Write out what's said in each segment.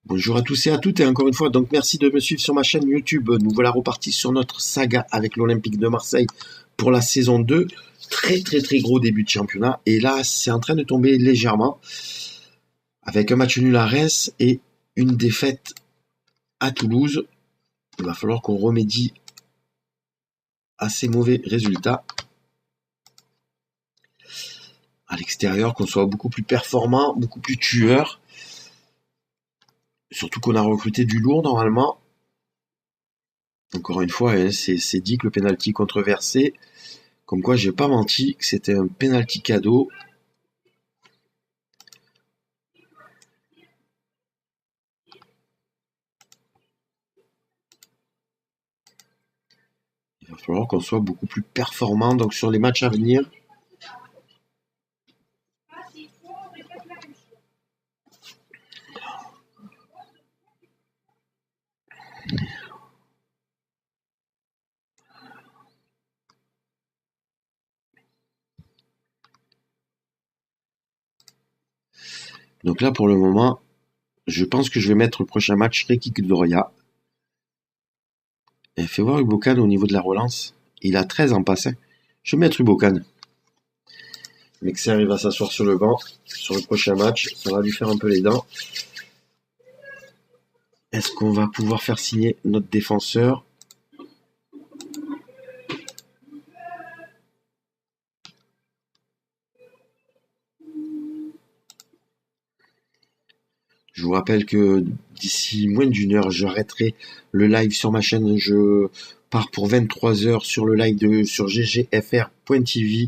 Bonjour à tous et à toutes et encore une fois, donc merci de me suivre sur ma chaîne YouTube. Nous voilà repartis sur notre saga avec l'Olympique de Marseille pour la saison 2. Très gros début de championnat et là c'est en train de tomber légèrement avec un match nul à Reims et une défaite à Toulouse. Il va falloir qu'on remédie à ces mauvais résultats à l'extérieur, qu'on soit beaucoup plus performant, beaucoup plus tueur. Surtout qu'on a recruté du lourd normalement. Encore une fois, hein, c'est dit que le penalty controversé, comme quoi j'ai pas menti, que c'était un penalty cadeau. Il va falloir qu'on soit beaucoup plus performant donc sur les matchs à venir. Donc là pour le moment, je pense que je vais mettre le prochain match Rekic Doria. Et fais voir Ubokan au niveau de la relance. Il a 13 en passe. Je vais mettre Ubokan. Mexer il va s'asseoir sur le banc sur le prochain match. Ça va lui faire un peu les dents. Est-ce qu'on va pouvoir faire signer notre défenseur? Je vous rappelle que d'ici moins d'une heure, j'arrêterai le live sur ma chaîne. Je pars pour 23 heures sur le live sur ggfr.tv.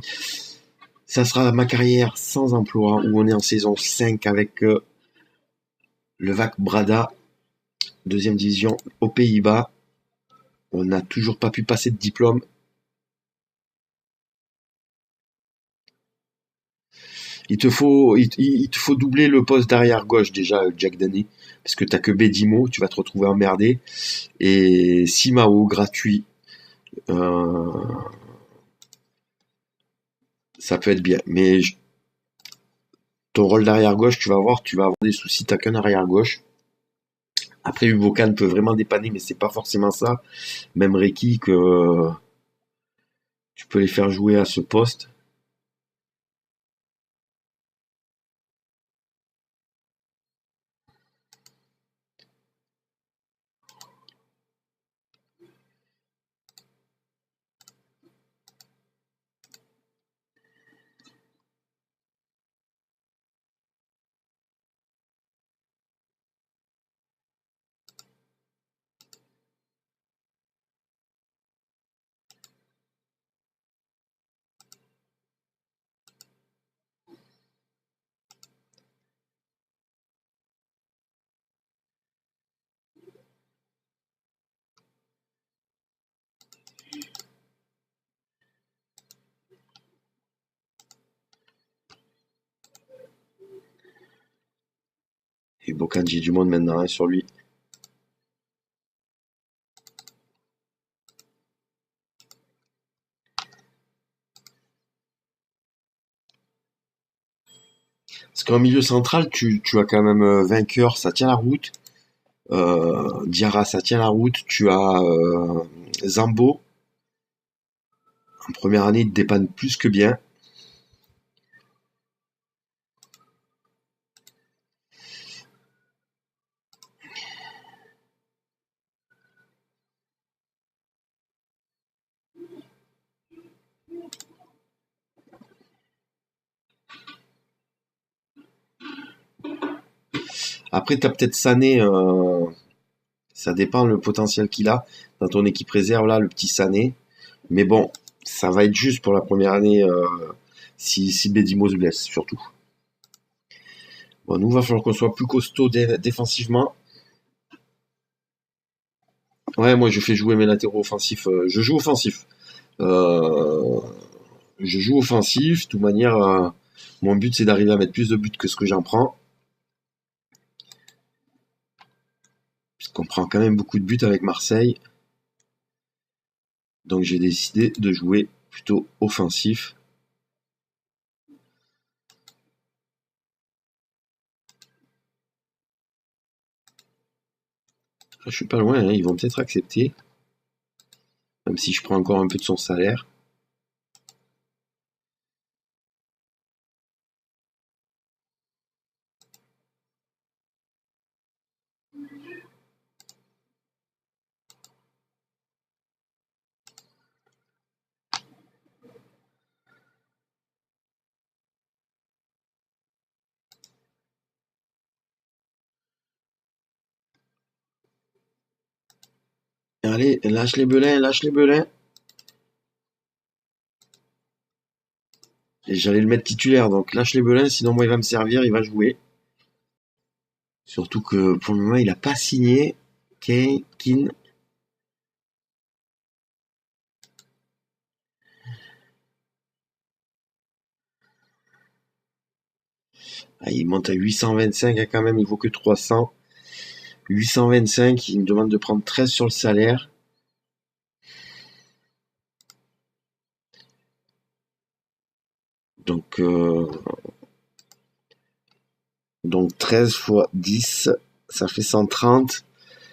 Ça sera ma carrière sans emploi où on est en saison 5 avec le VAC Brada, deuxième division aux Pays-Bas. On n'a toujours pas pu passer de diplôme. Il te faut doubler le poste d'arrière gauche déjà, Jack Danny, parce que t'as que Bedimo, tu vas te retrouver emmerdé. Et Simao gratuit, euh, ça peut être bien. Mais ton rôle d'arrière gauche, tu vas avoir des soucis. T'as qu'un arrière gauche. Après, Ubokan peut vraiment dépanner, mais c'est pas forcément ça. Même Reiki, que tu peux les faire jouer à ce poste. Et Bokan, j'ai du monde maintenant hein, sur lui. Parce qu'en milieu central, tu as quand même vainqueur, ça tient la route. Diarra, ça tient la route. Tu as Zambo. En première année, il te dépanne plus que bien. Après, tu as peut-être Sané. Ça dépend le potentiel qu'il a dans ton équipe réserve, là, le petit Sané. Mais bon, ça va être juste pour la première année si Bedimo se blesse, surtout. Bon, nous, il va falloir qu'on soit plus costaud défensivement. Ouais, moi, je fais jouer mes latéraux offensifs. Je joue offensif. Euh, je joue offensif. De toute manière, mon but, c'est d'arriver à mettre plus de buts que ce que j'en prends. Puisqu'on prend quand même beaucoup de buts avec Marseille. Donc, j'ai décidé de jouer plutôt offensif. Je suis pas loin, hein, ils vont peut-être accepter. Même si je prends encore un peu de son salaire. Allez, lâche les belins, lâche les belins. Et j'allais le mettre titulaire, donc lâche les belins, sinon moi il va me servir, il va jouer. Surtout que pour le moment il a pas signé. Kin. Ah, il monte à 825, hein, quand même, il vaut que 300. 825, il me demande de prendre 13 sur le salaire. Donc, donc 13 fois 10, ça fait 130.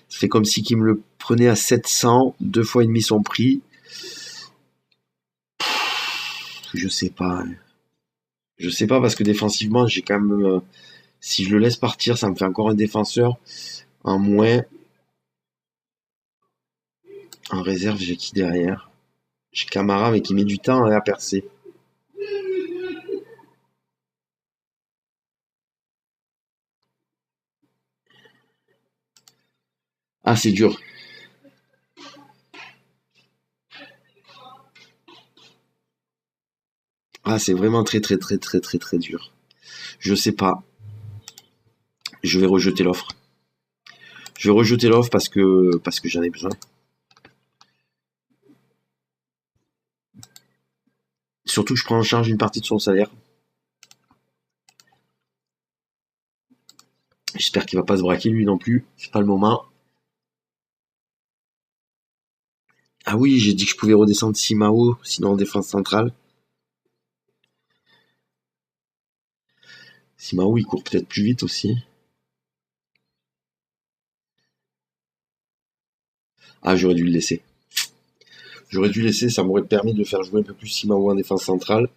Ça fait comme si qu'il me le prenait à 700, deux fois et demi son prix. Je sais pas, hein. Je sais pas parce que défensivement, j'ai quand même, si je le laisse partir, ça me fait encore un défenseur en moins. En réserve, j'ai qui derrière? J'ai Camara, mais qui met du temps, hein, à percer. Ah, c'est dur. Ah, c'est vraiment très très très très très très dur. Je sais pas. Je vais rejeter l'offre. Je vais rejeter l'offre parce que j'en ai besoin. Surtout que je prends en charge une partie de son salaire. J'espère qu'il va pas se braquer lui non plus. C'est pas le moment. Ah oui, j'ai dit que je pouvais redescendre Simao, sinon en défense centrale. Simao, il court peut-être plus vite aussi. Ah, j'aurais dû le laisser. J'aurais dû laisser, ça m'aurait permis de faire jouer un peu plus Simao en défense centrale.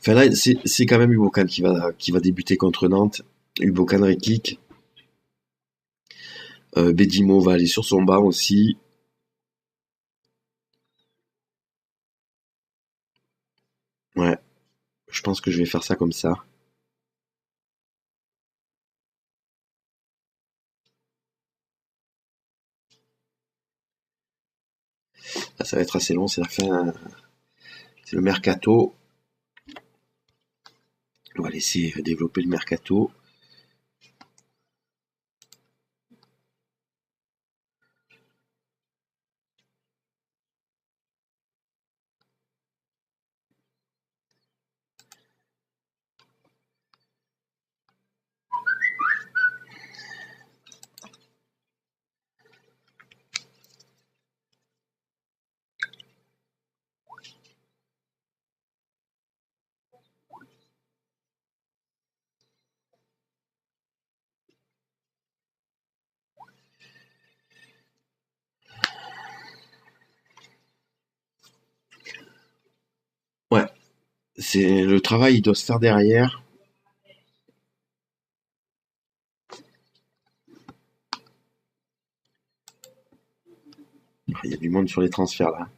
Enfin là, c'est quand même Ubokan qui va débuter contre Nantes. Ubokan Rekik. Bedimo va aller sur son banc aussi. Ouais, je pense que je vais faire ça comme ça. Là, ça va être assez long, c'est la fin, c'est le mercato. On va laisser développer le mercato. Ouais, c'est le travail, il doit se faire derrière. Il y a du monde sur les transferts là.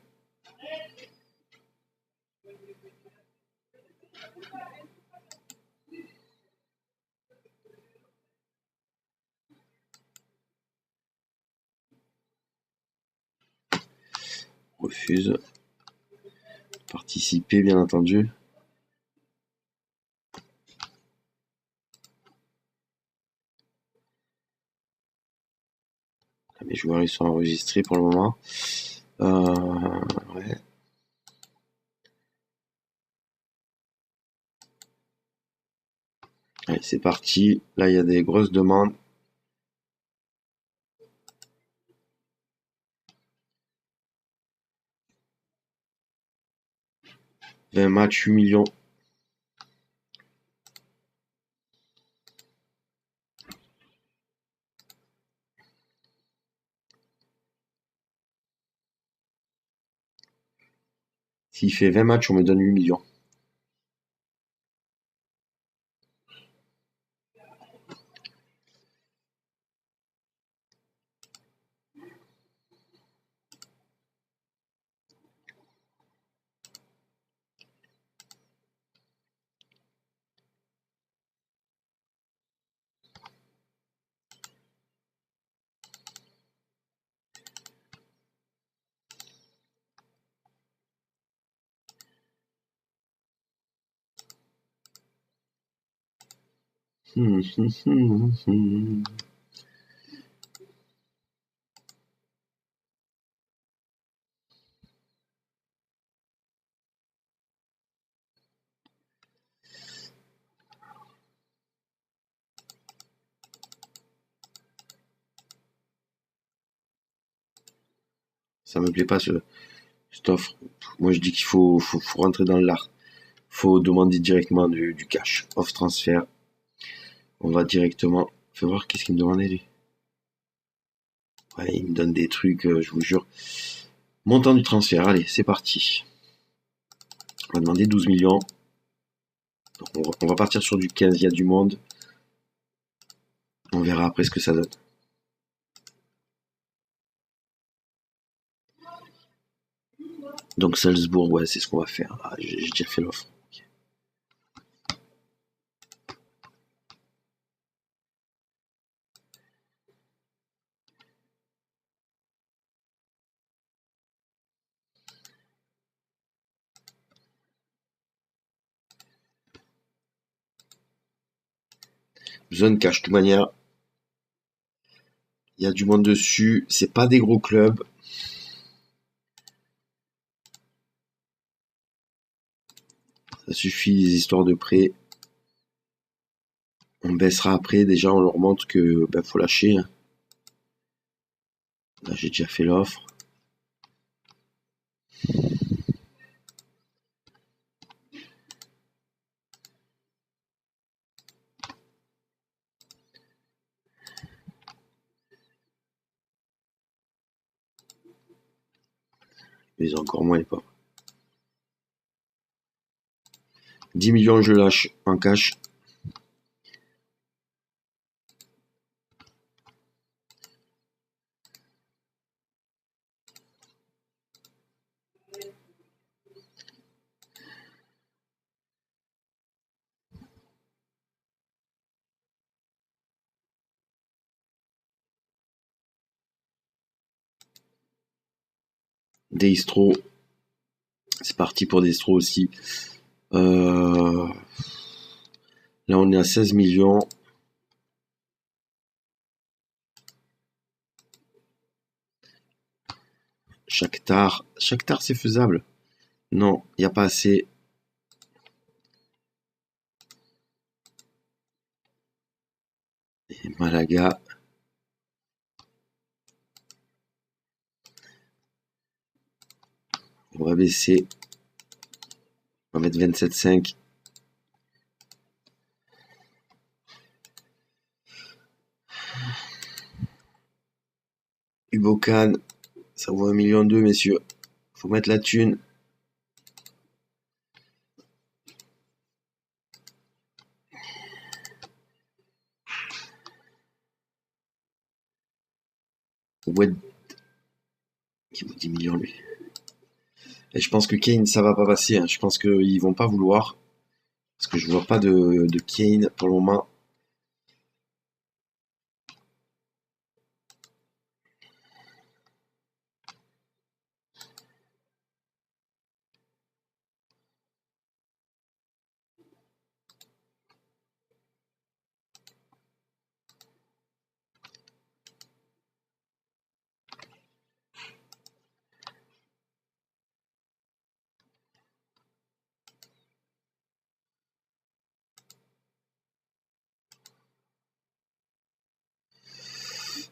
Refuse. Participer, bien entendu. Mes joueurs, ils sont enregistrés pour le moment. Ouais. Allez, c'est parti. Là, il y a des grosses demandes. 20 matchs, 8 millions. S'il fait 20 matchs, on me donne 8 millions. Ça me plaît pas cette offre. Moi je dis qu'il faut rentrer dans l'art. Faut demander directement du cash. Off transfert. On va directement. Fais voir qu'est-ce qu'il me demandait lui. Ouais, il me donne des trucs, je vous jure. Montant du transfert, allez, c'est parti. On va demander 12 millions. On va partir sur du 15, il y a du monde. On verra après ce que ça donne. Donc Salzbourg, ouais, c'est ce qu'on va faire. Ah, j'ai déjà fait l'offre. Ok. Zone cash, de toute manière. Il y a du monde dessus. C'est pas des gros clubs. Ça suffit, les histoires de prêt. On baissera après. Déjà, on leur montre que faut lâcher, hein. Là, j'ai déjà fait l'offre. Mais ils ont encore moins les pauvres. 10 millions, je lâche en cash. Deistro. C'est parti pour Destro aussi. Là, on est à 16 millions. Shakhtar, c'est faisable. Non, il n'y a pas assez. Et Malaga. On va baisser. On va mettre 27,5. Ubocan, ça vaut 1,2 million, messieurs. Faut mettre la thune. Wed, qui vaut 10 millions, lui. Et je pense que Kane, ça va pas passer, hein. Je pense qu'ils vont pas vouloir. Parce que je vois pas de Kane pour le moment.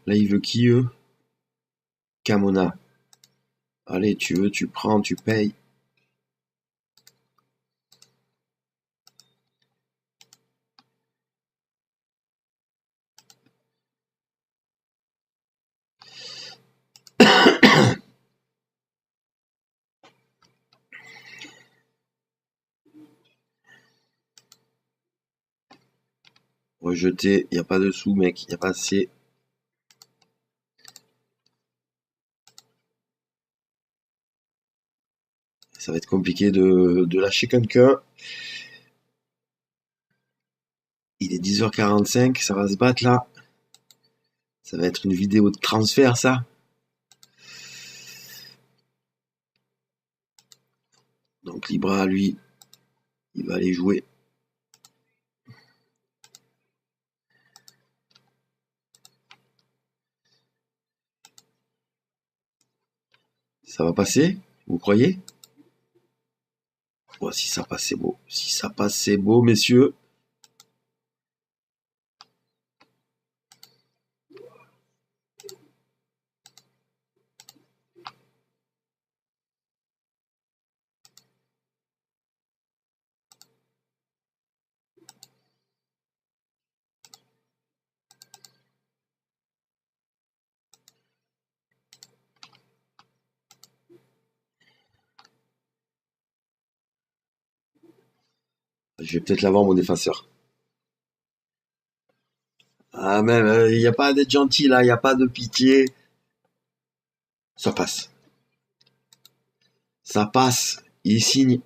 Là, il veut qui, eux? Camona. Allez, tu veux, tu prends, tu payes. Rejeté, il n'y a pas de sous, mec, il n'y a pas assez. Ça va être compliqué de lâcher quelqu'un. Il est 10h45, ça va se battre là. Ça va être une vidéo de transfert, ça. Donc Libra, lui, il va aller jouer. Ça va passer, vous croyez? Oh, si ça passe, c'est beau. Si ça passe, c'est beau, messieurs. Je vais peut-être l'avoir, mon défenseur. Ah, même, il n'y a pas d'être gentil, là. Il n'y a pas de pitié. Ça passe. Ça passe. Il signe.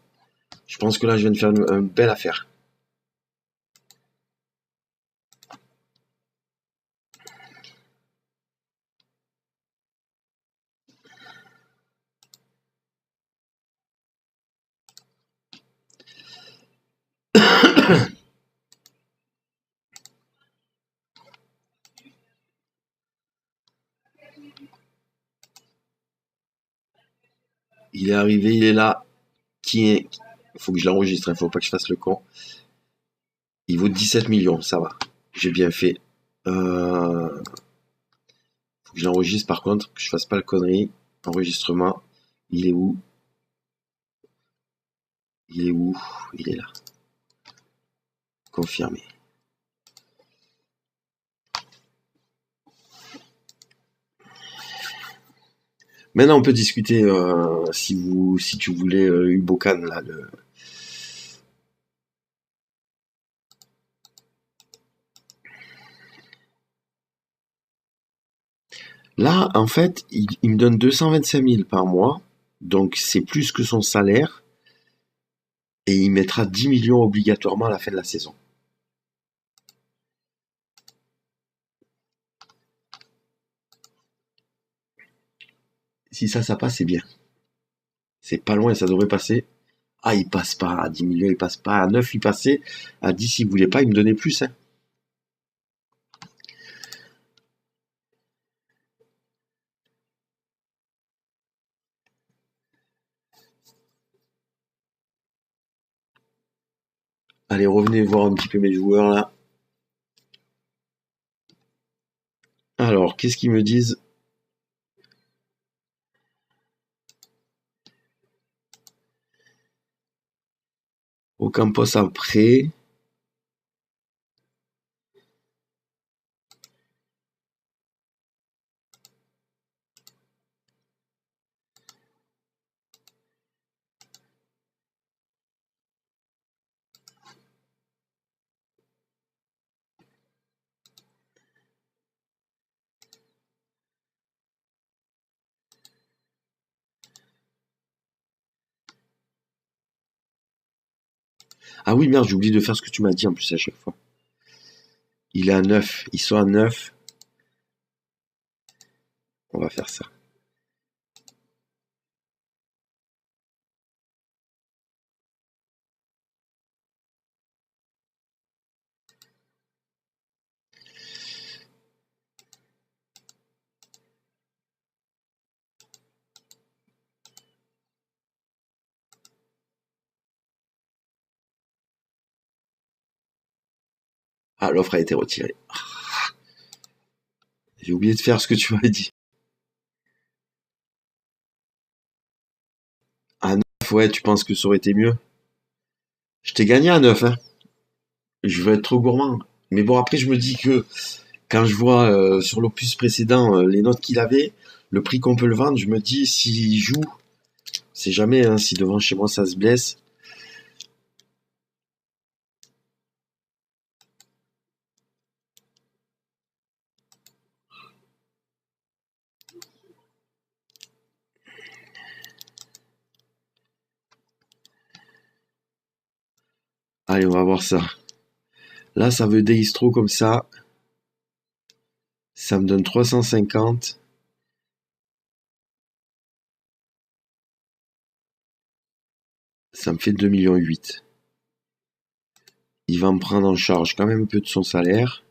Je pense que là, je viens de faire une belle affaire. Il est arrivé, il est là. Qui est... Faut que je l'enregistre, il faut pas que je fasse le con. Il vaut 17 millions, ça va. J'ai bien fait. Faut que je l'enregistre par contre, que je fasse pas le connerie. Enregistrement. Il est où? Il est où? Il est là. Confirmé. Maintenant, on peut discuter si tu voulais Ubocan là. Là, en fait, il me donne 225 000 par mois, donc c'est plus que son salaire, et il mettra 10 millions obligatoirement à la fin de la saison. Si ça passe, c'est bien. C'est pas loin, ça devrait passer. Ah, il passe pas à 10 millions, il passe pas à 9, il passait. À 10, il voulait pas, il me donnait plus. Hein. Allez, revenez voir un petit peu mes joueurs là. Alors, qu'est-ce qu'ils me disent? Ocampos après. Ah oui, merde, j'ai oublié de faire ce que tu m'as dit en plus à chaque fois. Il est à 9, ils sont à 9. On va faire ça. Ah, l'offre a été retirée. J'ai oublié de faire ce que tu m'avais dit. À 9, ouais, tu penses que ça aurait été mieux? Je t'ai gagné à 9, hein. Je veux être trop gourmand. Mais bon, après, je me dis que quand je vois sur l'opus précédent les notes qu'il avait, le prix qu'on peut le vendre, je me dis s'il joue, c'est jamais, hein, si devant chez moi ça se blesse. Allez, on va voir ça. Là, ça veut des Istro comme ça. Ça me donne 350. Ça me fait 2,8 millions. Il va me prendre en charge quand même un peu de son salaire.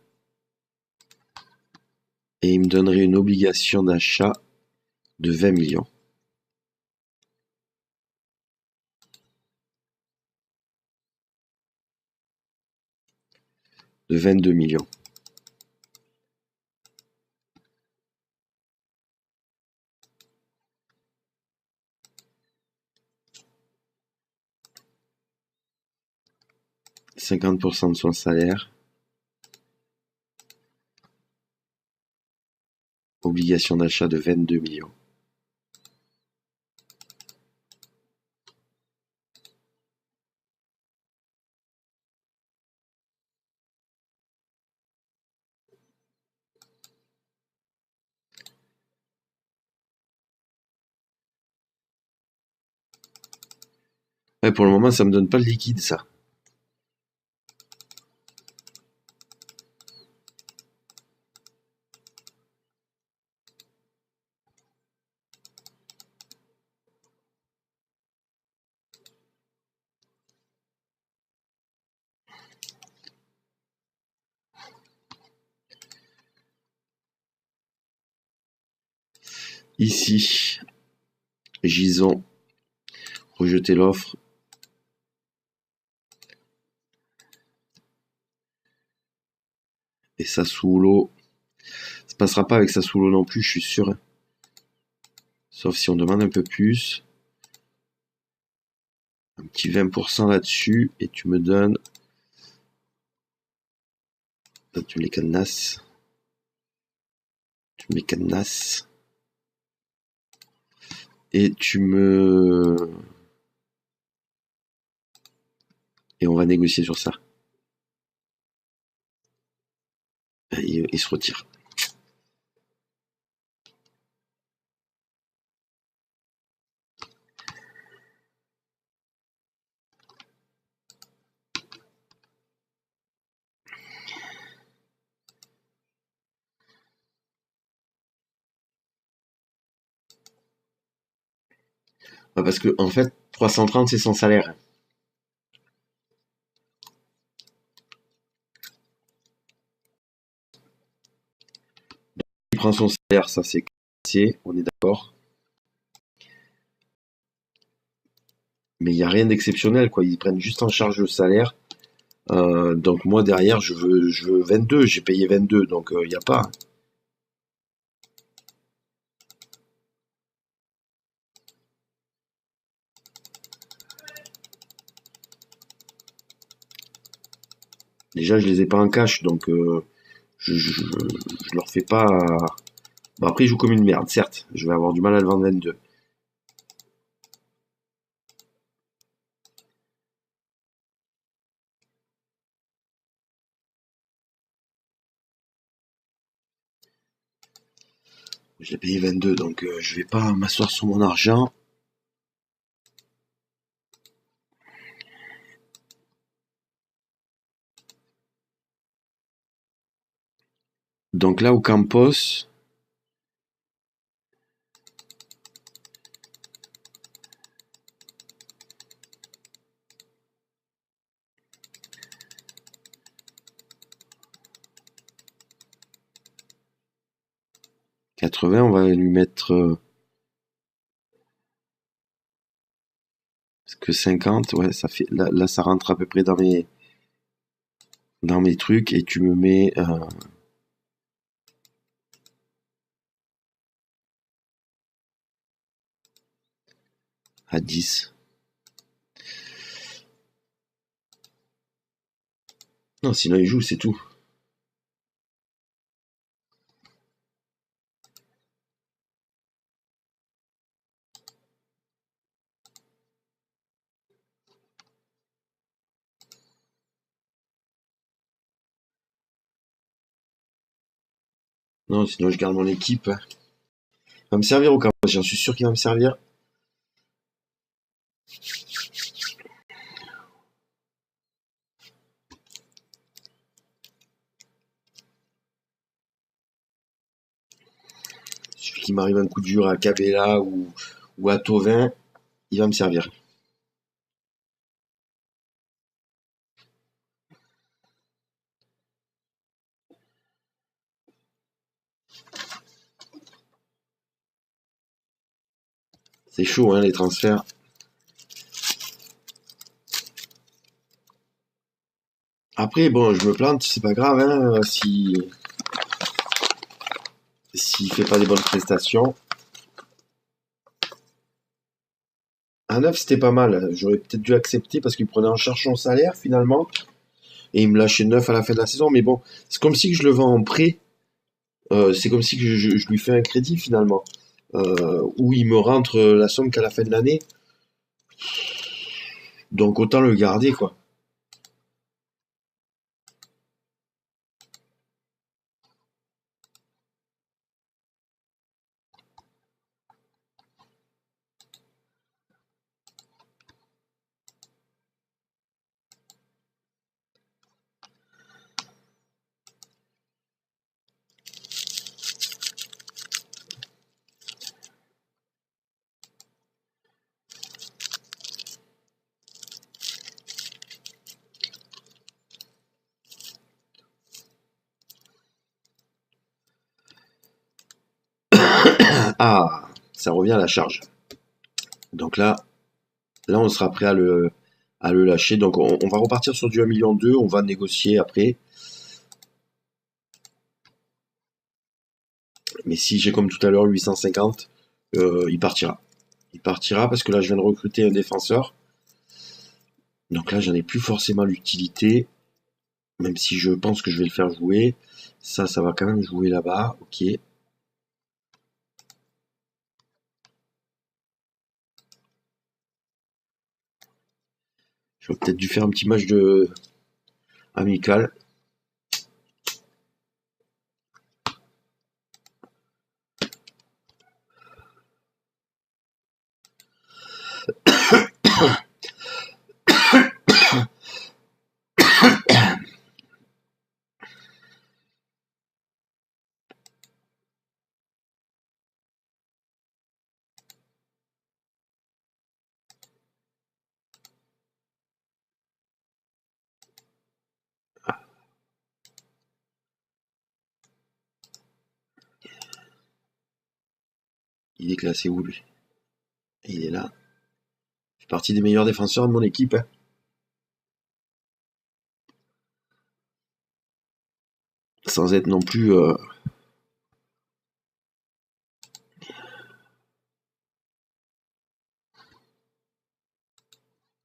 Et il me donnerait une obligation d'achat de 20 millions. De 22 millions. « 50% de son salaire. Obligation d'achat de 22 millions. Ouais, pour le moment, ça me donne pas le liquide, ça. Ici, Gison, rejeter l'offre. Et Sassuolo, ça passera pas avec Sassuolo non plus, je suis sûr. Sauf si on demande un peu plus. Un petit 20% là-dessus, et tu me donnes... Là, tu me les cadenasses. Tu me les cadenasses. Et tu me... Et on va négocier sur ça. Il se retire. Bah, parce que en fait, 330 c'est son salaire. Il prend son salaire, ça c'est cassé, on est d'accord. Mais il n'y a rien d'exceptionnel, quoi. Ils prennent juste en charge le salaire. Donc moi derrière, je veux 22, j'ai payé 22, donc il n'y a pas. Déjà, je les ai pas en cash, donc je leur fais pas. Bon, après, ils jouent comme une merde, certes. Je vais avoir du mal à le vendre 22. Je l'ai payé 22, donc je vais pas m'asseoir sur mon argent. Donc là, au Campos, 80, on va lui mettre que 50, ouais, ça fait là, ça rentre à peu près dans mes trucs, et tu me mets à 10. Non, sinon il joue, c'est tout. Non, sinon je garde mon équipe, hein. Il va me servir au Campos, j'en suis sûr qu'il va me servir. Il suffit qu'il m'arrive un coup dur à Cabella ou à Tovin, il va me servir. C'est chaud, hein, les transferts. Après, bon, je me plante, c'est pas grave, hein, s'il fait pas des bonnes prestations. Un 9, c'était pas mal. J'aurais peut-être dû accepter parce qu'il prenait en charge son salaire finalement. Et il me lâchait 9 à la fin de la saison. Mais bon, c'est comme si que je le vends en prêt. C'est comme si que je lui fais un crédit finalement. Où il me rentre la somme qu'à la fin de l'année. Donc autant le garder, quoi. Ah, ça revient à la charge. Donc là on sera prêt à le lâcher. Donc on va repartir sur du 1,2 million. On va négocier après. Mais si j'ai comme tout à l'heure 850, il partira. Il partira parce que là je viens de recruter un défenseur. Donc là j'en ai plus forcément l'utilité. Même si je pense que je vais le faire jouer. Ça va quand même jouer là-bas. Ok. J'aurais peut-être dû faire un petit match de amical. Il est classé où lui? Il est là. Je fais partie des meilleurs défenseurs de mon équipe, hein. Sans être non plus.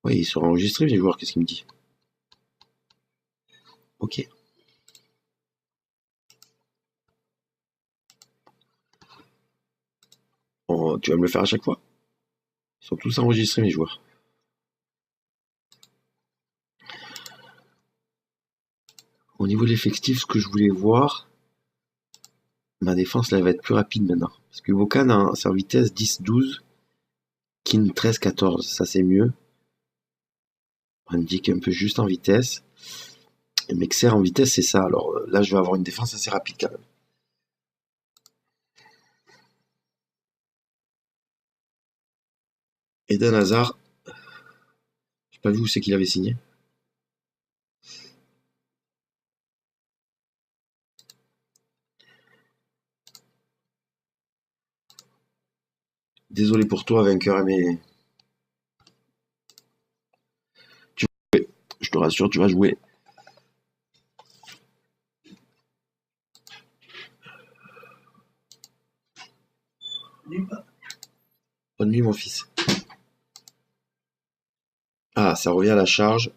Ouais, il sera enregistré, les joueurs, qu'est-ce qu'il me dit? Ok. Oh, tu vas me le faire à chaque fois? Ils sont tous enregistrés, mes joueurs. Au niveau de l'effectif, ce que je voulais voir, ma défense, là, elle va être plus rapide maintenant. Parce que Vokan, hein, c'est en vitesse 10-12, Kin 13-14, ça c'est mieux. Indique un peu juste en vitesse. Et Mexer en vitesse, c'est ça. Alors là, je vais avoir une défense assez rapide quand même. Eden Hazard, j'ai pas vu où c'est qu'il avait signé. Désolé pour toi, vainqueur, mais je te rassure, tu vas jouer. Bonne nuit, mon fils. Ah, ça revient à la charge.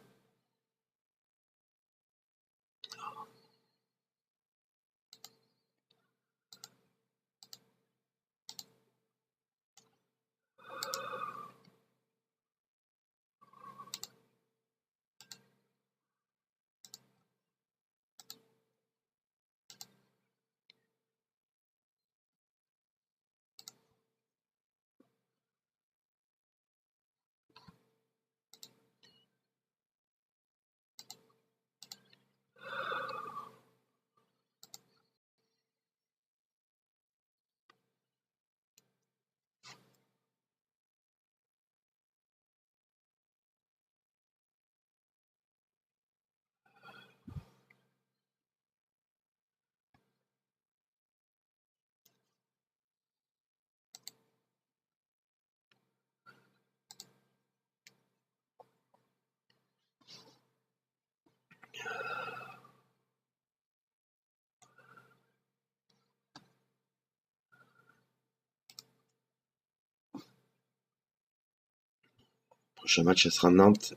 Prochain match, ça sera Nantes.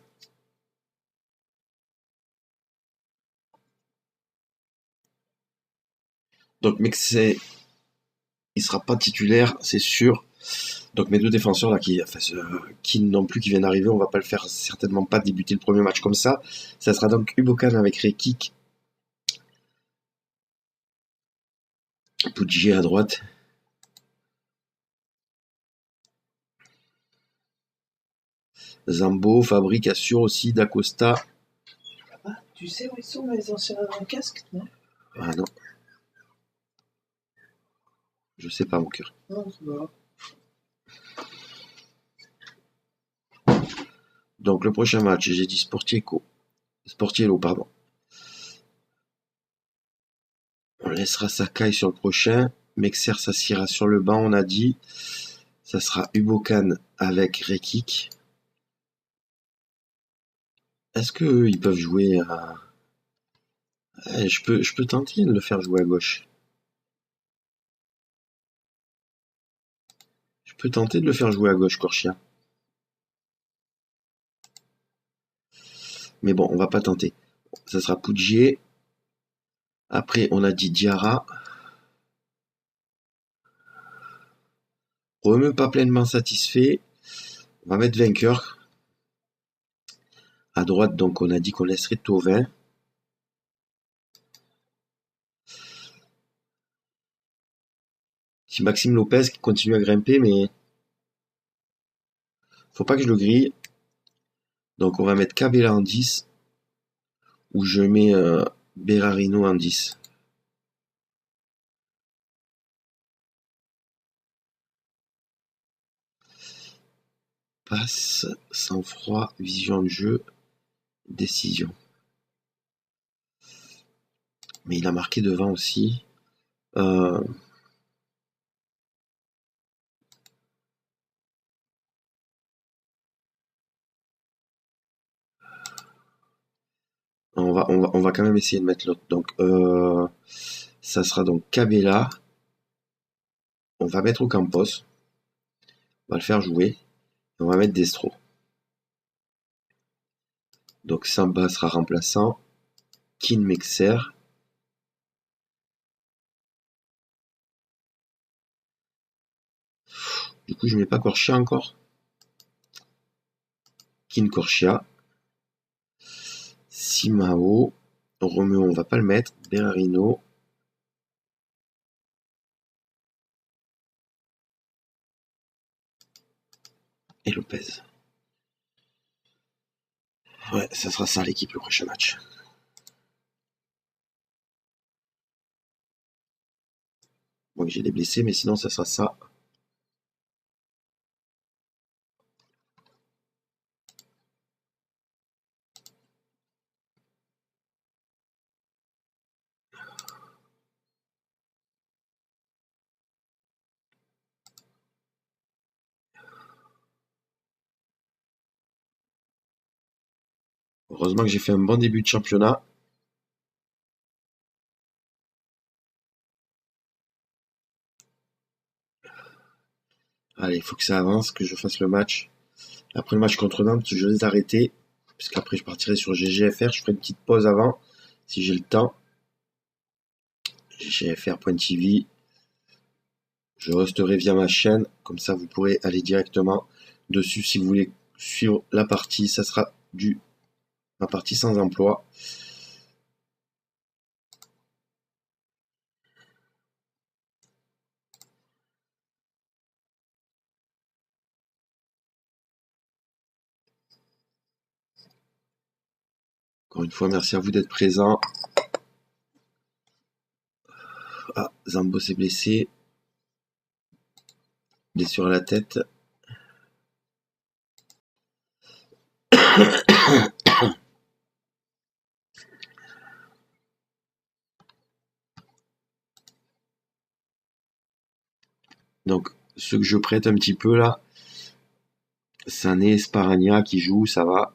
Donc, Mexé, il sera pas titulaire, c'est sûr. Donc, mes deux défenseurs là, qui non plus qui viennent d'arriver, on va pas le faire, certainement pas débuter le premier match comme ça. Ça sera donc Ubokan avec Rekik, Pudji à droite. Zambo, Fabri, Cassio aussi, D'Acosta. Ah, tu sais où ils sont les anciens avant casque, non? Ah non, je sais pas mon cœur. Non, c'est pas grave. Donc le prochain match, j'ai dit Sportiello, pardon. On laissera Sakai sur le prochain. Mexer s'assiera sur le banc, on a dit. Ça sera Ubokan avec Rekik. Est-ce que ils peuvent jouer à... je peux tenter de le faire jouer à gauche. Je peux tenter de le faire jouer à gauche, Corchia. Mais bon, on va pas tenter. Ça sera Pudjier. Après, on a dit Diarra. Remue pas pleinement satisfait. On va mettre vainqueur. À droite, donc, on a dit qu'on laisserait Thauvin. Si Maxime Lopez qui continue à grimper, mais faut pas que je le grille. Donc, on va mettre Cabella en 10. Ou je mets Berarino en 10. Passe, sang-froid, vision de jeu, décision. Mais il a marqué devant aussi. Euh, on va quand même essayer de mettre l'autre. Donc, ça sera donc Cabella. On va mettre Ocampos. On va le faire jouer. On va mettre Destro. Donc, Samba sera remplaçant. Kin Mexer. Du coup, je mets pas Corchia encore. Kin Corchia. Simao. Romeo, on va pas le mettre. Berarino. Et Lopez. Ouais, ça sera ça l'équipe le prochain match. Bon, j'ai des blessés, mais sinon, ça sera ça. Heureusement que j'ai fait un bon début de championnat. Allez, il faut que ça avance, que je fasse le match. Après le match contre Nantes, je vais arrêter. Puisqu'après, je partirai sur GGFR. Je ferai une petite pause avant, si j'ai le temps. GGFR.tv. Je resterai via ma chaîne. Comme ça, vous pourrez aller directement dessus si vous voulez suivre la partie. Ça sera la partie sans emploi. Encore une fois, merci à vous d'être présents. Ah, Zambo s'est blessé. Blessure à la tête. Donc, ce que je prête un petit peu là, Sané, Sparagna qui joue, ça va.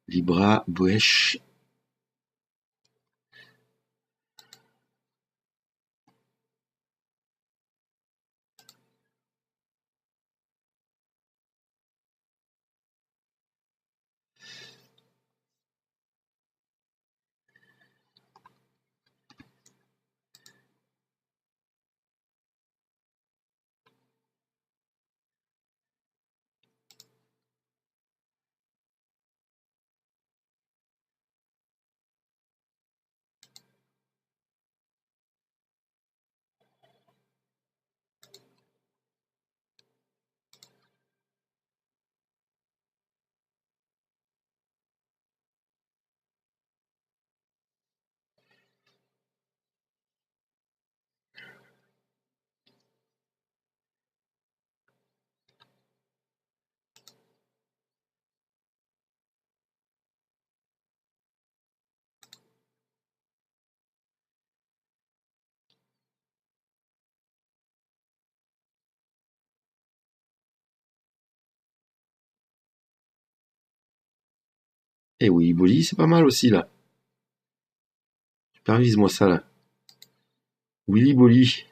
Libra, Buesh. Et oui, Boli, c'est pas mal aussi, là. Supervise-moi ça, là. Willy Boli.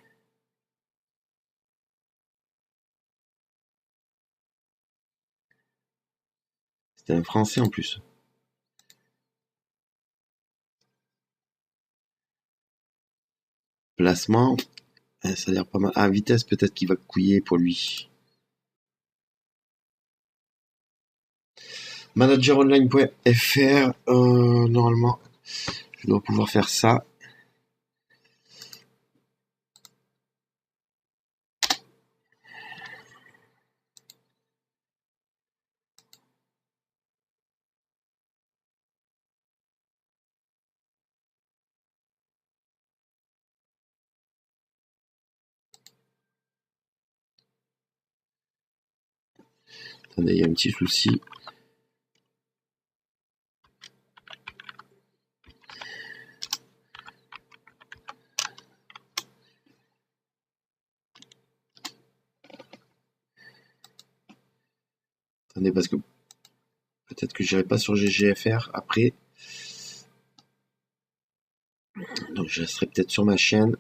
C'était un Français en plus. Placement, ça a l'air pas mal. Ah, vitesse, peut-être qu'il va couiller pour lui. Manageronline.fr, normalement, je dois pouvoir faire ça. Attendez, il y a un petit souci. Attendez, parce que peut-être que j'irai pas sur GGFR après. Donc je resterai peut-être sur ma chaîne.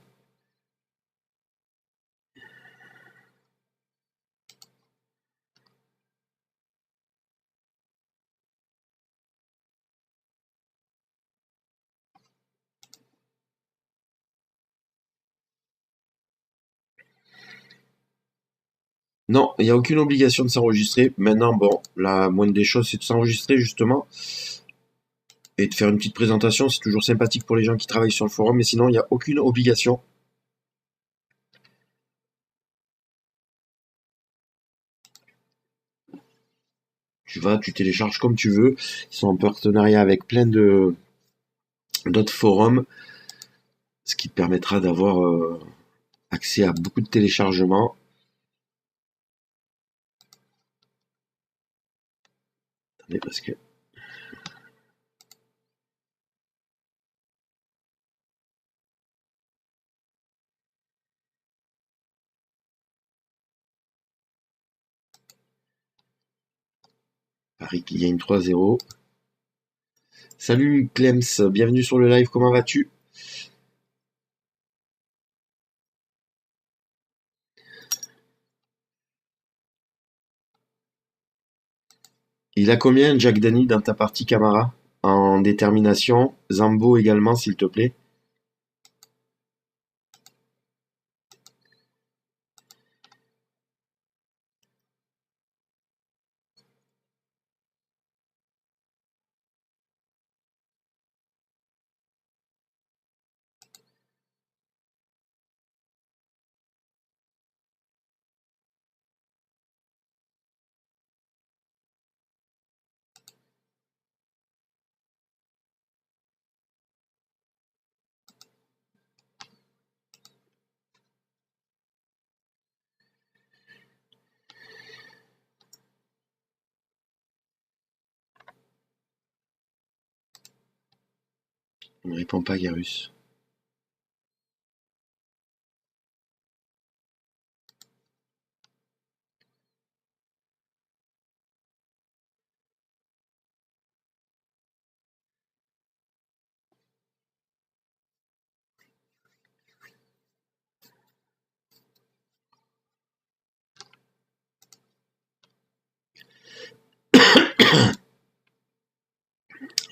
Non, il n'y a aucune obligation de s'enregistrer. Maintenant, bon, la moindre des choses, c'est de s'enregistrer justement et de faire une petite présentation. C'est toujours sympathique pour les gens qui travaillent sur le forum, mais sinon, il n'y a aucune obligation. Tu vas, tu télécharges comme tu veux. Ils sont en partenariat avec plein de d'autres forums, ce qui te permettra d'avoir accès à beaucoup de téléchargements. Attendez, parce que Paris qui gagne 3-0. Salut Clems, bienvenue sur le live, comment vas-tu? Il a combien Jack Dany dans ta partie Camara? En détermination, Zambo également s'il te plaît. Il ne répond pas Garus.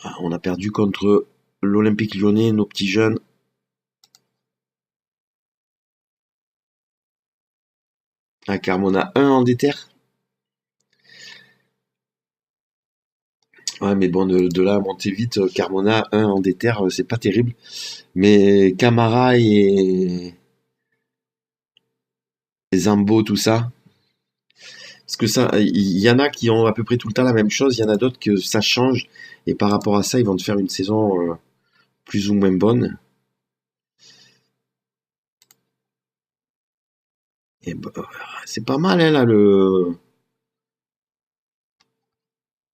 Ah, on a perdu contre l'Olympique Lyonnais, nos petits jeunes. Ah, Carmona 1 en déter. Ouais, mais bon, de là à monter vite, Carmona 1 en déter, c'est pas terrible. Mais Camara et Zambo, tout ça. Parce que ça, il y en a qui ont à peu près tout le temps la même chose, il y en a d'autres que ça change. Et par rapport à ça, ils vont te faire une saison plus ou moins bonne. Et bah, c'est pas mal, hein, là, le.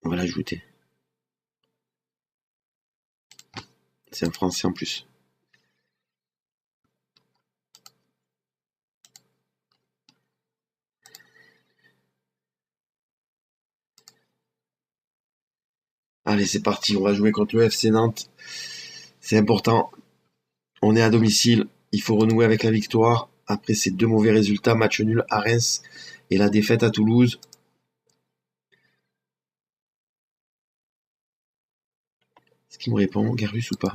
On va l'ajouter. C'est un français en plus. Allez, c'est parti, on va jouer contre le FC Nantes. C'est important. On est à domicile. Il faut renouer avec la victoire. Après ces 2 mauvais résultats, match nul à Reims et la défaite à Toulouse. Est-ce qu'il me répond, Garus ou pas?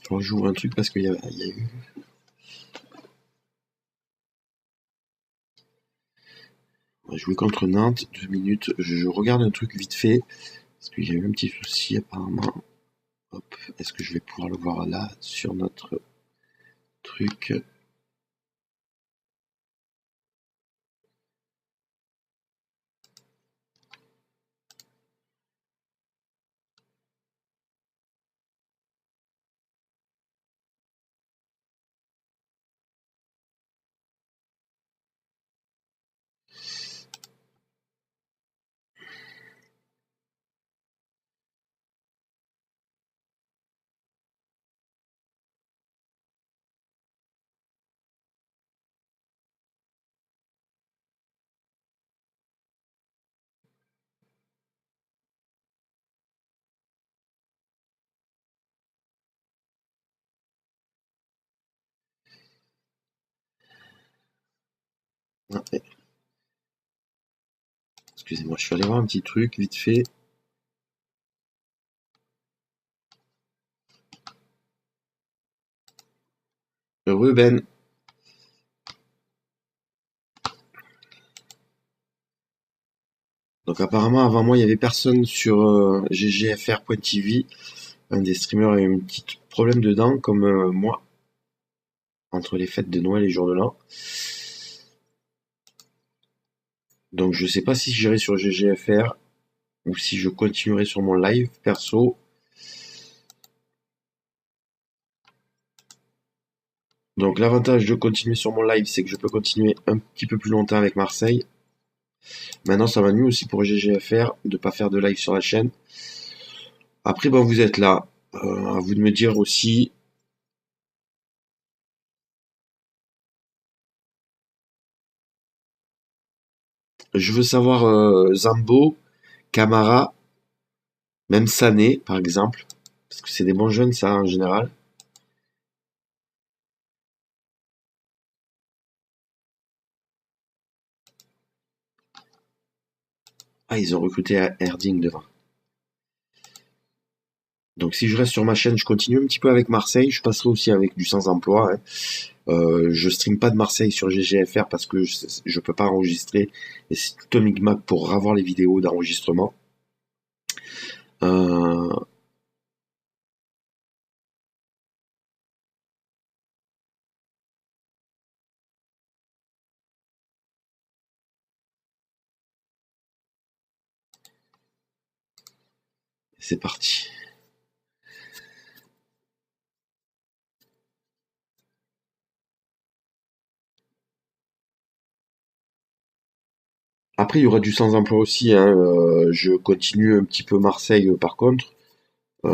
Je joue un truc parce qu'il y a eu... On va jouer contre Nantes, 2 minutes. Je regarde un truc vite fait. Parce qu'il y a eu un petit souci apparemment. Hop, est-ce que je vais pouvoir le voir là sur notre truc? Ah, excusez-moi, je suis allé voir un petit truc vite fait. Heureux Ben. Donc apparemment avant moi il y avait personne sur ggfr.tv. Un des streamers a eu un petit problème de dents comme moi entre les fêtes de Noël et jour de l'an. Donc je sais pas si j'irai sur ggfr ou si je continuerai sur mon live perso. Donc l'avantage de continuer sur mon live, c'est que je peux continuer un petit peu plus longtemps avec Marseille. Maintenant, ça va mieux aussi pour ggfr de pas faire de live sur la chaîne. Après, bon, vous êtes là. À vous de me dire aussi. Je veux savoir Zambo, Camara, même Sané, par exemple. Parce que c'est des bons jeunes, ça, en général. Ah, ils ont recruté Erding devant. Donc si je reste sur ma chaîne, je continue un petit peu avec Marseille. Je passerai aussi avec du sans-emploi, hein. Je stream pas de Marseille sur ggfr parce que je peux pas enregistrer. Et c'est tout un micmac pour avoir les vidéos d'enregistrement. C'est parti. Après, il y aura du sans-emploi aussi, hein. Je continue un petit peu Marseille par contre. Il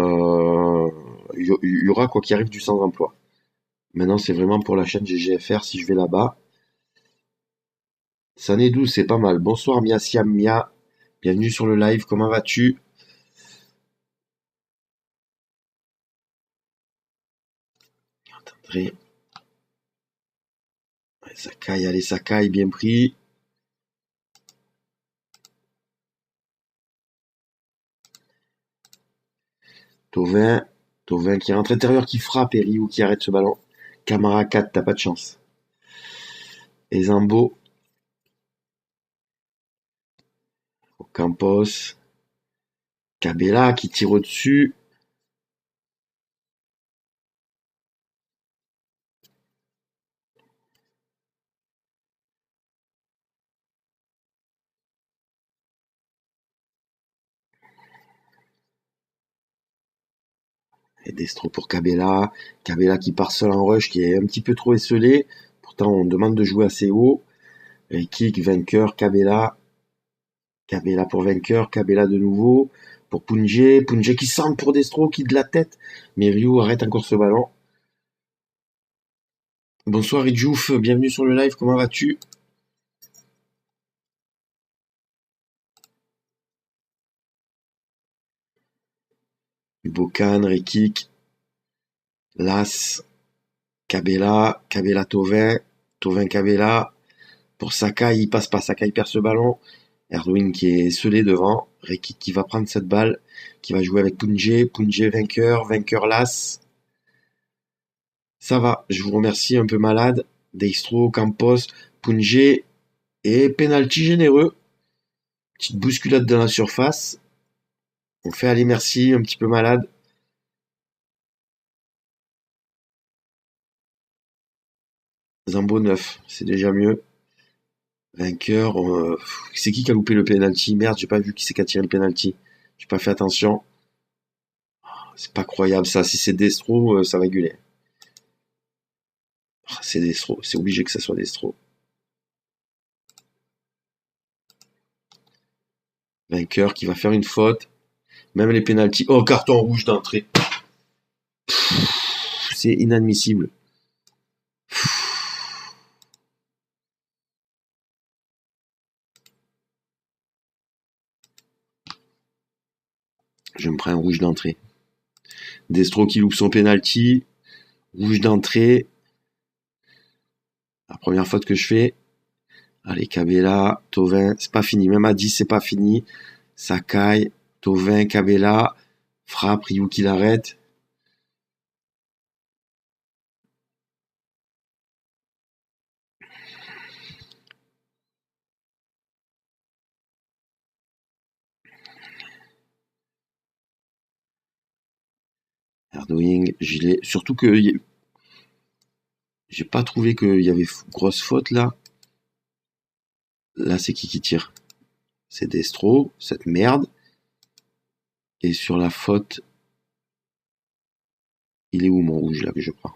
y aura quoi qu'il arrive du sans-emploi. Maintenant, c'est vraiment pour la chaîne ggfr si je vais là-bas. Sanedou, c'est pas mal. Bonsoir Mia Siam Mia. Bienvenue sur le live. Comment vas-tu? André. Ouais, Sakai, allez Sakai, bien pris. Tovin. Tovin qui rentre intérieur, qui frappe et Ryu qui arrête ce ballon. Camara 4, t'as pas de chance. Et Zambo. Campos. Cabella qui tire au-dessus. Et Destro pour Cabella. Cabella qui part seul en rush, qui est un petit peu trop esselé. Pourtant, on demande de jouer assez haut. Et kick, vainqueur, Cabella. Cabella pour vainqueur, Cabella de nouveau. Pour Punje, Punje qui centre pour Destro, qui de la tête. Mais Ryu arrête encore ce ballon. Bonsoir Idjouf, bienvenue sur le live, comment vas-tu? Bocan, Rekik, Las, Cabella, Cabella Tovin, Tovin Cabella. Pour Sakai, il passe pas, Sakai perd ce ballon. Erdwin qui est scellé devant. Rekik qui va prendre cette balle, qui va jouer avec Punje. Punje vainqueur, vainqueur Las. Ça va, je vous remercie, un peu malade. Destro, Campos, Punje et penalty généreux. Petite bousculade dans la surface. On fait aller merci, un petit peu malade. Zambo 9, c'est déjà mieux. Vainqueur, c'est qui a loupé le penalty? Merde, j'ai pas vu qui c'est qui a tiré le penalty. J'ai pas fait attention. C'est pas croyable ça, si c'est Destro, ça va gueuler. C'est Destro, c'est obligé que ça soit Destro. Vainqueur qui va faire une faute. Même les pénaltys. Oh, carton rouge d'entrée. C'est inadmissible. Je me prends un rouge d'entrée. Destro qui loupe son penalty. Rouge d'entrée. La première faute que je fais. Allez, Cabella, Tovin, c'est pas fini. Même à 10, c'est pas fini. Sakai, Tovin, Cabella. Frappe, Ryu qui l'arrête. Erdwing, gilet. Surtout que j'ai pas trouvé qu'il y avait grosse faute là. Là, c'est qui tire? C'est Destro, cette merde. Et sur la faute, il est où mon rouge là que je prends?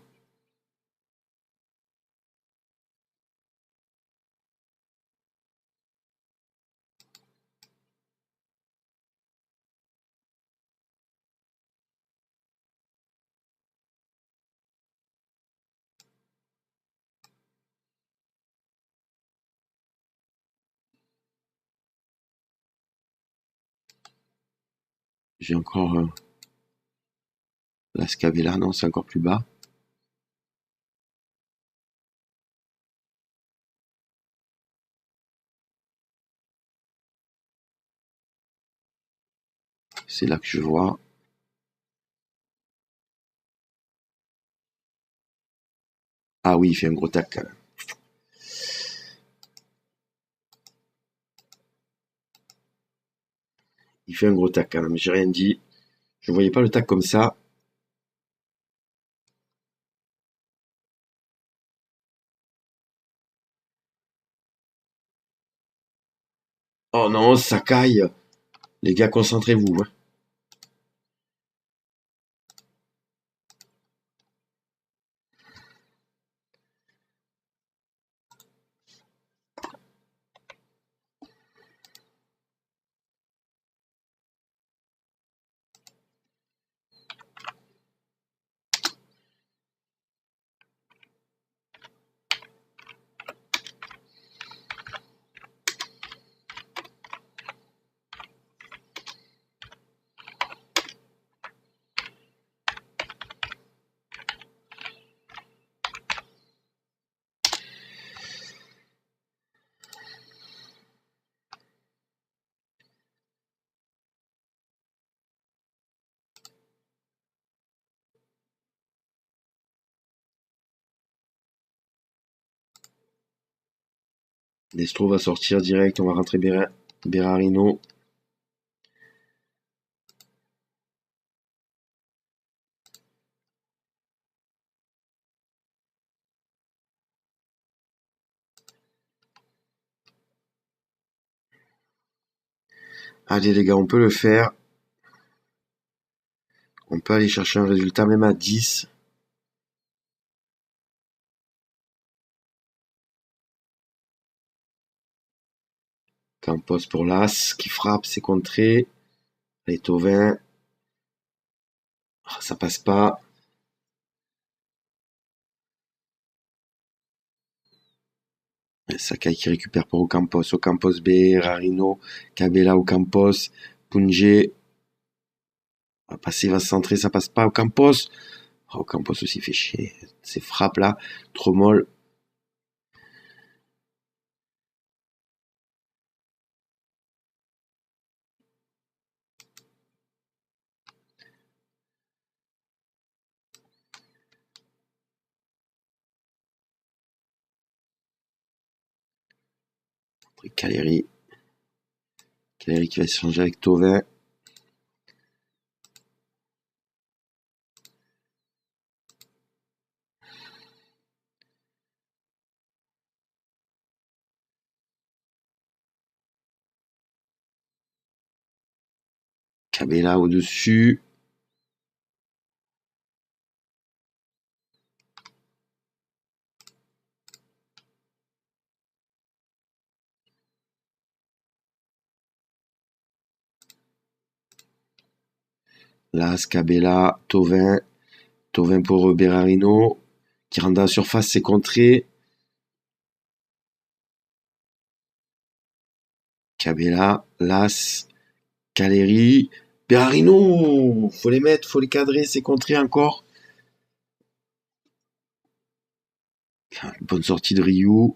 J'ai encore la Scavella, non, c'est encore plus bas. C'est là que je vois. Ah oui, il fait un gros tac quand même. Il fait un gros tac quand même, j'ai rien dit. Je voyais pas le tac comme ça. Oh non, ça caille. Les gars, concentrez-vous. Hein. Destro va sortir direct, on va rentrer Berarino. Allez les gars, on peut le faire. On peut aller chercher un résultat même à 10. Campos pour l'As qui frappe, c'est contré. Allez, Thauvin. Ah, ça passe pas. Sakai qui récupère pour Ocampos. Ocampos B, Rarino, Cabella, Ocampos, Punje. Va passer, va se centrer, ça passe pas. Ocampos. Oh, Ocampos aussi fait chier. Ces frappes là, trop molles. Caleri. Caleri qui va s'échanger avec Thauvin. Cabella au-dessus. Las, Cabella, Thauvin. Thauvin pour Berarino. Qui rentre dans la surface, c'est contré. Cabella, Las, Caleri. Berarino. Faut les mettre, faut les cadrer, c'est contré encore. Bonne sortie de Ryu.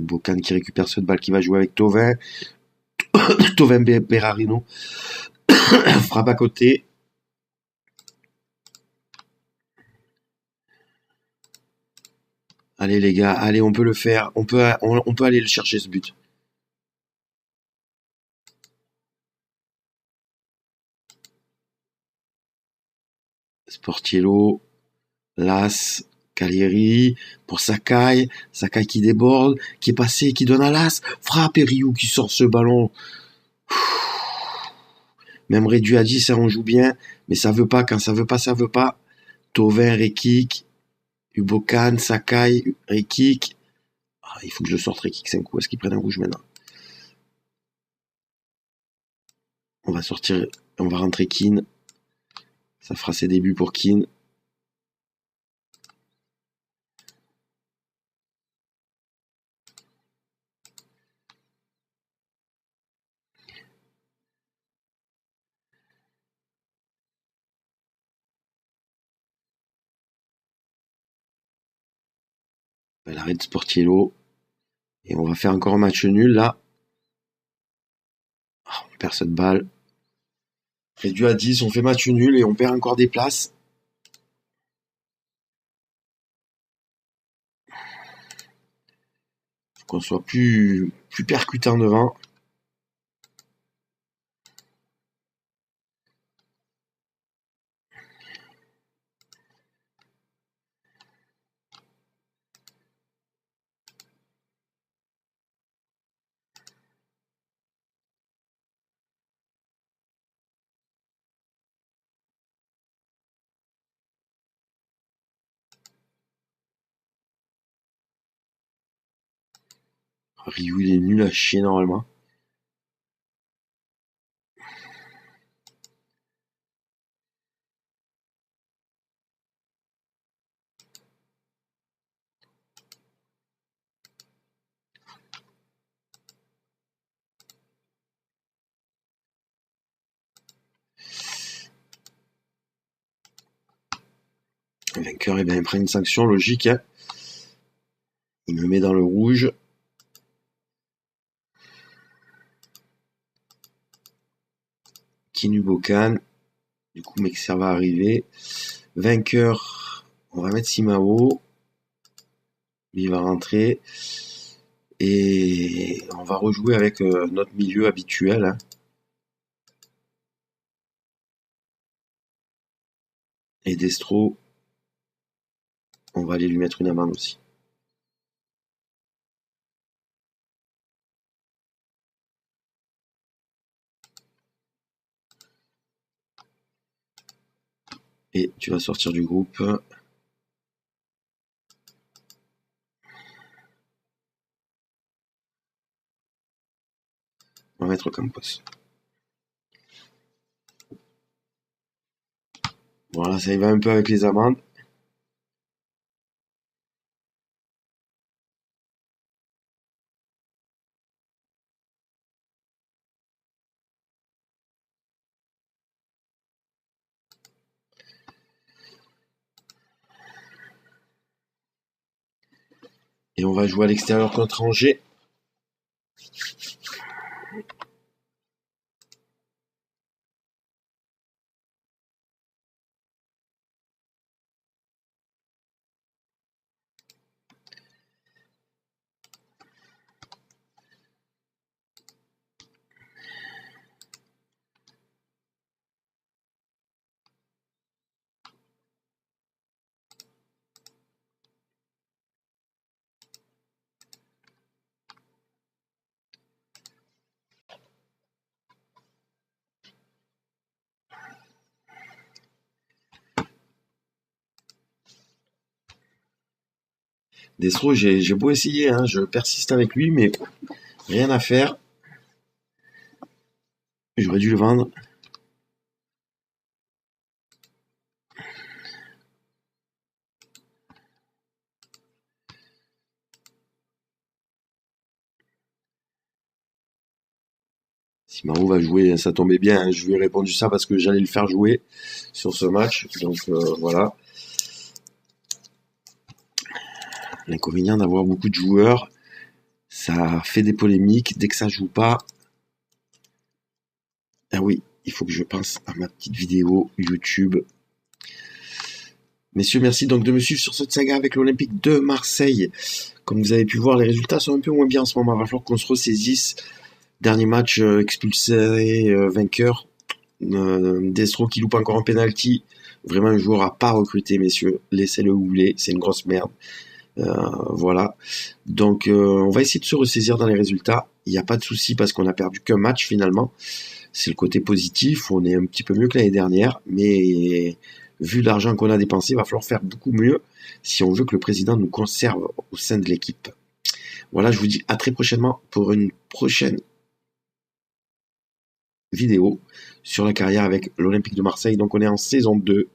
Bocan qui récupère cette balle qui va jouer avec Thauvin. Thauvin Berarino. Frappe à côté. Allez les gars, allez, on peut le faire. On peut aller le chercher ce but. Sportiello, Las, Cagliari, pour Sakai. Sakai qui déborde, qui est passé, qui donne à Las. Frappe et Ryu qui sort ce ballon. Même réduit à 10, ça on joue bien. Mais ça veut pas, quand ça veut pas, ça veut pas. Thauvin, Rekik, Ubokan, Sakai, Rekik. Ah, il faut que je le sorte Rekik, c'est un coup. Est-ce qu'il prenne un rouge maintenant? On va sortir, on va rentrer Keane. Ça fera ses débuts pour Keane. L'arrêt de Sportiello. Et on va faire encore un match nul là. Oh, on perd cette balle. Réduit à 10, on fait match nul et on perd encore des places. Faut qu'on soit plus percutant devant. Ryu il est nul à chier normalement. Le vainqueur, eh ben, il prend une sanction logique. Hein. Il me met dans le rouge. Kinubokan. Du coup, Mexer va arriver. Vainqueur, on va mettre Simao. Il va rentrer. Et on va rejouer avec notre milieu habituel. Hein. Et Destro, on va aller lui mettre une amende aussi. Et tu vas sortir du groupe. On va mettre Campos. Voilà, ça y va un peu avec les amendes. Et on va jouer à l'extérieur contre Angers. Destro, j'ai beau essayer, hein, je persiste avec lui, mais rien à faire. J'aurais dû le vendre. Si Marou va jouer, ça tombait bien, hein, je lui ai répondu ça parce que j'allais le faire jouer sur ce match. Donc voilà. L'inconvénient d'avoir beaucoup de joueurs, ça fait des polémiques. Dès que ça joue pas, ah oui, il faut que je pense à ma petite vidéo YouTube. Messieurs, merci donc de me suivre sur cette saga avec l'Olympique de Marseille. Comme vous avez pu voir, les résultats sont un peu moins bien en ce moment. Il va falloir qu'on se ressaisisse. Dernier match expulsé, vainqueur. Destro qui loupe encore un penalty. Vraiment un joueur à pas recruter, messieurs. Laissez-le houler, c'est une grosse merde. Voilà. Donc on va essayer de se ressaisir dans les résultats. Il n'y a pas de souci parce qu'on a perdu qu'un match finalement. C'est le côté positif. On est un petit peu mieux que l'année dernière, mais vu l'argent qu'on a dépensé, il va falloir faire beaucoup mieux si on veut que le président nous conserve au sein de l'équipe. Voilà, je vous dis à très prochainement pour une prochaine vidéo sur la carrière avec l'Olympique de Marseille. Donc on est en saison 2.